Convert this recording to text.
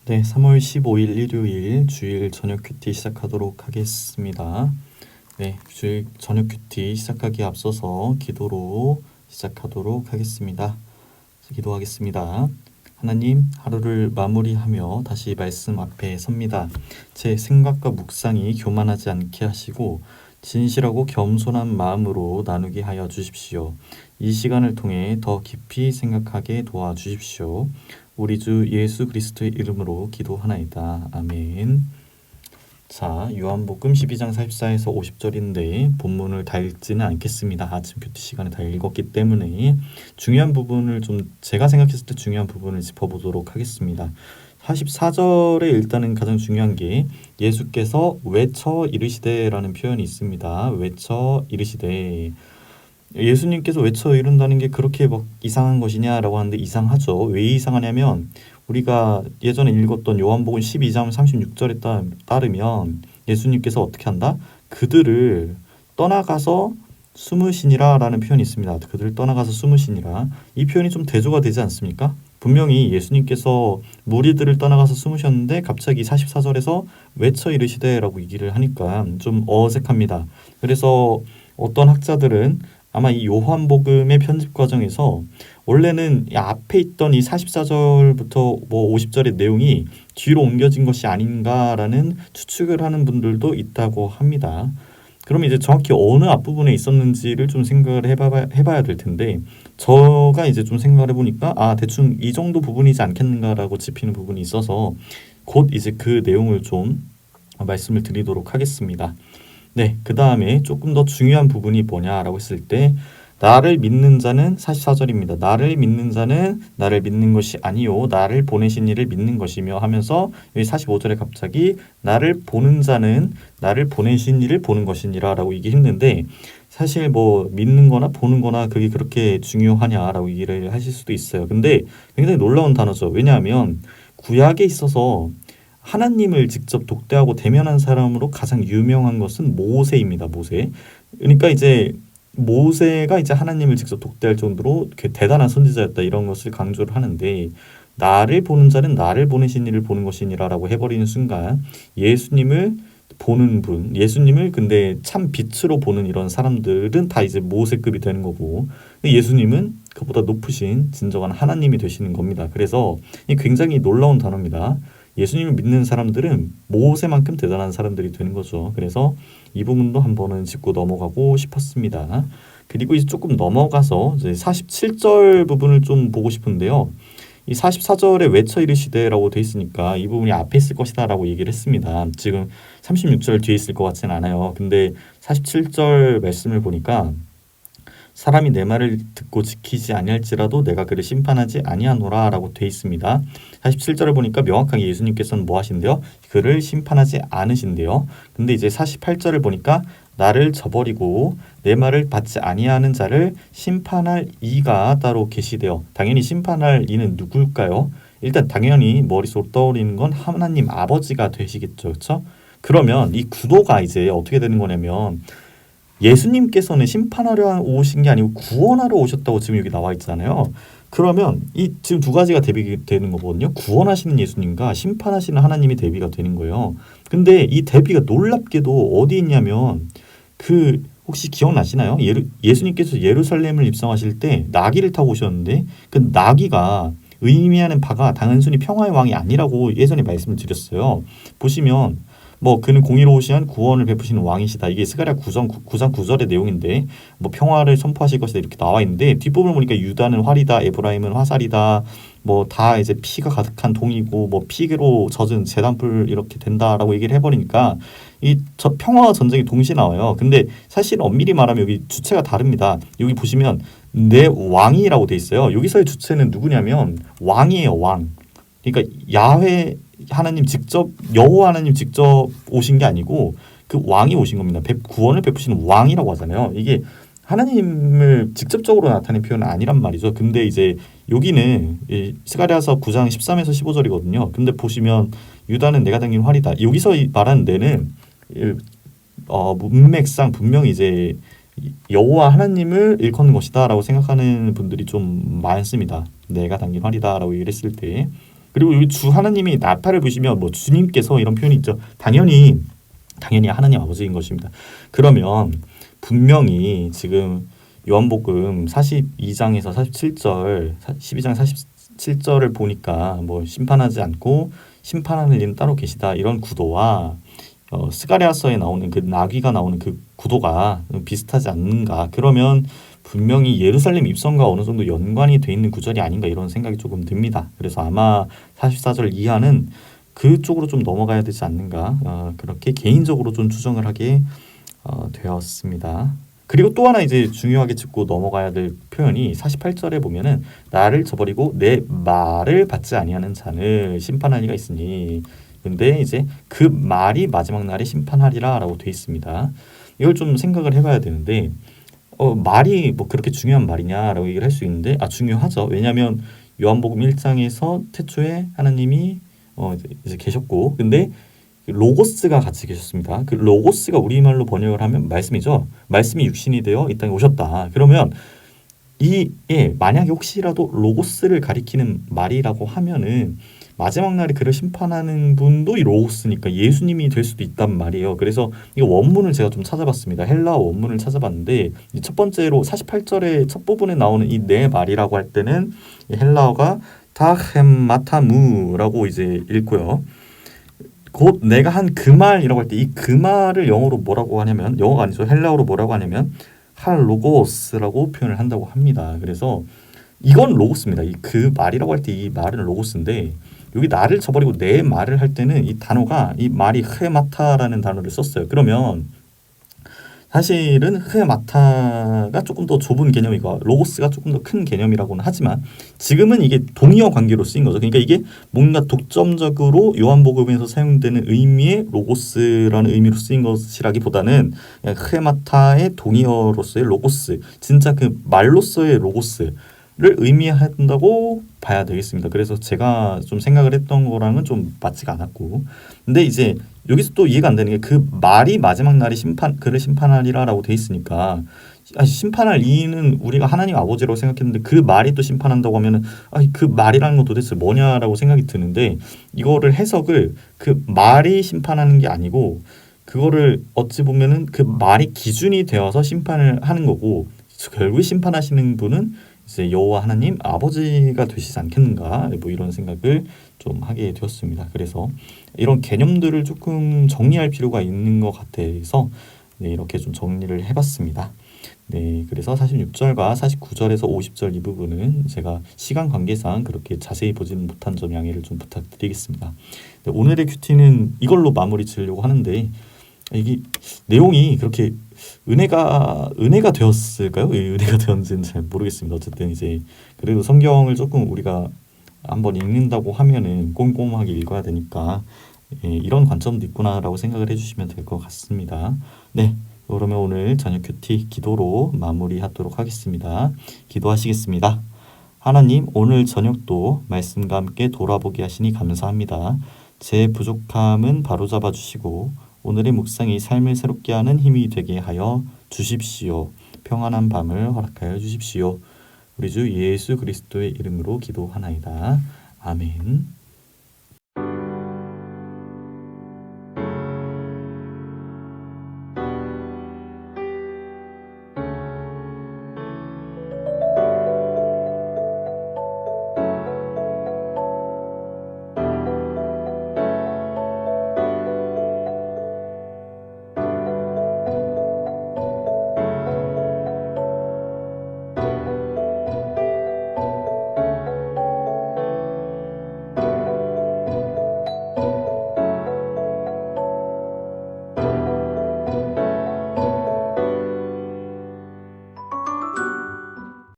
네, 3월 15일 일요일 주일 저녁 큐티 시작하도록 하겠습니다. 네, 주일 저녁 큐티 시작하기에 앞서서 기도로 시작하도록 하겠습니다. 기도하겠습니다. 하나님, 하루를 마무리하며 다시 말씀 앞에 섭니다. 제 생각과 묵상이 교만하지 않게 하시고 진실하고 겸손한 마음으로 나누게 하여 주십시오. 이 시간을 통해 더 깊이 생각하게 도와주십시오. 우리 주 예수 그리스도의 이름으로 기도하나이다. 아멘. 자, 요한복음 12장 44에서 50절인데 본문을 다 읽지는 않겠습니다. 아침 큐티 시간에 다 읽었기 때문에 중요한 부분을 좀 제가 생각했을 때 중요한 부분을 짚어보도록 하겠습니다. 44절에 일단은 가장 중요한 게 예수께서 외쳐 이르시되라는 표현이 있습니다. 외쳐 이르시되. 예수님께서 외쳐 이룬다는 게 그렇게 막 이상한 것이냐라고 하는데 이상하죠. 왜 이상하냐면 우리가 예전에 읽었던 요한복음 12장 36절에 따르면 예수님께서 어떻게 한다? 그들을 떠나가서 숨으시니라 라는 표현이 있습니다. 그들을 떠나가서 숨으시니라. 이 표현이 좀 대조가 되지 않습니까? 분명히 예수님께서 무리들을 떠나가서 숨으셨는데 갑자기 44절에서 외쳐 이르시되 라고 얘기를 하니까 좀 어색합니다. 그래서 어떤 학자들은 아마 이 요한복음의 편집 과정에서 원래는 이 앞에 있던 이 44절부터 뭐 50절의 내용이 뒤로 옮겨진 것이 아닌가라는 추측을 하는 분들도 있다고 합니다. 그러면 이제 정확히 어느 앞부분에 있었는지를 좀 생각을 해봐야 될 텐데 제가 이제 좀 생각을 해보니까 대충 이 정도 부분이지 않겠는가라고 짚히는 부분이 있어서 곧 이제 그 내용을 좀 말씀을 드리도록 하겠습니다. 네, 그 다음에 조금 더 중요한 부분이 뭐냐라고 했을 때 나를 믿는 자는 44절입니다. 나를 믿는 자는 나를 믿는 것이 아니요 나를 보내신 이를 믿는 것이며 하면서 여기 45절에 갑자기 나를 보는 자는 나를 보내신 이를 보는 것이니라 라고 얘기했는데 사실 뭐 믿는 거나 보는 거나 그게 그렇게 중요하냐라고 얘기를 하실 수도 있어요. 근데 굉장히 놀라운 단어죠. 왜냐하면 구약에 있어서 하나님을 직접 독대하고 대면한 사람으로 가장 유명한 것은 모세입니다. 모세. 그러니까 이제 모세가 이제 하나님을 직접 독대할 정도로 대단한 선지자였다 이런 것을 강조를 하는데 나를 보는 자는 나를 보내신 이를 보는 것이니라라고 해버리는 순간 예수님을 보는 분, 예수님을 근데 참 빛으로 보는 이런 사람들은 다 이제 모세급이 되는 거고 예수님은 그보다 높으신 진정한 하나님이 되시는 겁니다. 그래서 굉장히 놀라운 단어입니다. 예수님을 믿는 사람들은 모세만큼 대단한 사람들이 되는 거죠. 그래서 이 부분도 한번은 짚고 넘어가고 싶었습니다. 그리고 이제 조금 넘어가서 이제 47절 부분을 좀 보고 싶은데요. 이 44절에 외쳐 이르시되라고 돼 있으니까 이 부분이 앞에 있을 것이다 라고 얘기를 했습니다. 지금 36절 뒤에 있을 것 같지는 않아요. 근데 47절 말씀을 보니까 사람이 내 말을 듣고 지키지 아니할지라도 내가 그를 심판하지 아니하노라 라고 돼 있습니다. 47절을 보니까 명확하게 예수님께서는 뭐 하신대요? 그를 심판하지 않으신대요. 근데 이제 48절을 보니까 나를 저버리고 내 말을 받지 아니하는 자를 심판할 이가 따로 계시대요. 당연히 심판할 이는 누굴까요? 일단 당연히 머릿속으로 떠오르는 건 하나님 아버지가 되시겠죠. 그렇죠? 그러면 이 구도가 이제 어떻게 되는 거냐면 예수님께서는 심판하려 오신 게 아니고 구원하러 오셨다고 지금 여기 나와 있잖아요. 그러면 이 지금 두 가지가 대비되는 거거든요. 구원하시는 예수님과 심판하시는 하나님이 대비가 되는 거예요. 근데 이 대비가 놀랍게도 어디 있냐면 그 혹시 기억나시나요? 예수님께서 예루살렘을 입성하실 때 나귀를 타고 오셨는데 그 나귀가 의미하는 바가 단순히 평화의 왕이 아니라고 예전에 말씀을 드렸어요. 보시면 뭐 그는 공의로우시한 구원을 베푸시는 왕이시다. 이게 스가랴 9장 9절의 내용인데 뭐 평화를 선포하실 것이다 이렇게 나와 있는데 뒷부분을 보니까 유다는 활이다, 에브라임은 화살이다. 뭐 다 이제 피가 가득한 동이고 뭐 피로 젖은 제단불 이렇게 된다라고 얘기를 해버리니까 이 평화와 전쟁이 동시에 나와요. 근데 사실 엄밀히 말하면 여기 주체가 다릅니다. 여기 보시면 내 왕이라고 돼 있어요. 여기서의 주체는 누구냐면 왕이에요, 왕. 그러니까 야훼 하나님 직접 여호와 하나님 직접 오신 게 아니고 그 왕이 오신 겁니다. 구원을 베푸시는 왕이라고 하잖아요. 이게 하나님을 직접적으로 나타낸 표현은 아니란 말이죠. 근데 이제 여기는 스가랴서 9장 13에서 15절이거든요. 근데 보시면 유다는 내가 당긴 활이다. 여기서 말하는 데는 문맥상 분명히 이제 여호와 하나님을 일컫는 것이다라고 생각하는 분들이 좀 많습니다. 내가 당긴 활이다라고 얘기를 했을 때 그리고 여기 주 하나님이 나팔을 부시면 뭐 주님께서 이런 표현이 있죠. 당연히 하나님 아버지인 것입니다. 그러면 분명히 지금 요한복음 42장에서 47절, 12장 47절을 보니까 뭐 심판하지 않고 심판하는 이는 따로 계시다 이런 구도와 스가랴서에 나오는 그 나귀가 나오는 그 구도가 비슷하지 않는가. 그러면 분명히 예루살렘 입성과 어느 정도 연관이 돼 있는 구절이 아닌가 이런 생각이 조금 듭니다. 그래서 아마 44절 이하는 그쪽으로 좀 넘어가야 되지 않는가. 그렇게 개인적으로 좀 추정을 하게 되었습니다. 그리고 또 하나 이제 중요하게 짚고 넘어가야 될 표현이 48절에 보면은 나를 저버리고 내 말을 받지 아니하는 자는 심판할 이가 있으니. 근데 이제 그 말이 마지막 날에 심판하리라라고 돼 있습니다. 이걸 좀 생각을 해봐야 되는데 말이 뭐 그렇게 중요한 말이냐라고 얘기를 할 수 있는데 중요하죠. 왜냐하면 요한복음 1장에서 태초에 하나님이 이제 계셨고 근데 로고스가 같이 계셨습니다. 그 로고스가 우리말로 번역을 하면 말씀이죠. 말씀이 육신이 되어 이 땅에 오셨다. 그러면 만약에 혹시라도 로고스를 가리키는 말이라고 하면은 마지막 날에 그를 심판하는 분도 이 로고스니까 예수님이 될 수도 있단 말이에요. 그래서 이 원문을 제가 좀 찾아봤습니다. 헬라어 원문을 찾아봤는데 첫 번째로 48절의 첫 부분에 나오는 이 내 말이라고 할 때는 헬라어가 타헴마타무라고 이제 읽고요. 곧 내가 한 그 말이라고 할 때 이 그 말을 영어로 뭐라고 하냐면 영어가 아니죠. 헬라어로 뭐라고 하냐면 할로고스라고 표현을 한다고 합니다. 그래서 이건 로고스입니다. 이 그 말이라고 할 때 이 말은 로고스인데 여기 나를 저버리고 내 말을 할 때는 이 단어가 이 말이 흐에마타라는 단어를 썼어요. 그러면 사실은 흐에마타가 조금 더 좁은 개념이고 로고스가 조금 더 큰 개념이라고는 하지만 지금은 이게 동의어 관계로 쓰인 거죠. 그러니까 이게 뭔가 독점적으로 요한복음에서 사용되는 의미의 로고스라는 의미로 쓰인 것이라기보다는 흐에마타의 동의어로서의 로고스, 진짜 그 말로서의 로고스 를 의미한다고 봐야 되겠습니다. 그래서 제가 좀 생각을 했던 거랑은 좀 맞지가 않았고 근데 이제 여기서 또 이해가 안 되는 게 그 말이 마지막 날에 그를 심판하리라라고 돼 있으니까 심판할 이는 우리가 하나님 아버지라고 생각했는데 그 말이 또 심판한다고 하면은 그 말이라는 건 도대체 뭐냐라고 생각이 드는데 이거를 해석을 그 말이 심판하는 게 아니고 그거를 어찌 보면은 그 말이 기준이 되어서 심판을 하는 거고 결국 심판하시는 분은 이제 여호와 하나님 아버지가 되시지 않겠는가 뭐 이런 생각을 좀 하게 되었습니다. 그래서 이런 개념들을 조금 정리할 필요가 있는 것 같아서 이렇게 좀 정리를 해봤습니다. 그래서 46절과 49절에서 50절 이 부분은 제가 시간 관계상 그렇게 자세히 보지는 못한 점 양해를 좀 부탁드리겠습니다. 오늘의 큐티는 이걸로 마무리 지으려고 하는데 이게 내용이 그렇게 은혜가 되었을까요? 은혜가 되었는지는 잘 모르겠습니다. 어쨌든 이제 그래도 성경을 조금 우리가 한번 읽는다고 하면은 꼼꼼하게 읽어야 되니까 이런 관점도 있구나라고 생각을 해주시면 될 것 같습니다. 그러면 오늘 저녁 큐티 기도로 마무리하도록 하겠습니다. 기도하시겠습니다. 하나님, 오늘 저녁도 말씀과 함께 돌아보게 하시니 감사합니다. 제 부족함은 바로잡아 주시고 오늘의 묵상이 삶을 새롭게 하는 힘이 되게 하여 주십시오. 평안한 밤을 허락하여 주십시오. 우리 주 예수 그리스도의 이름으로 기도하나이다. 아멘.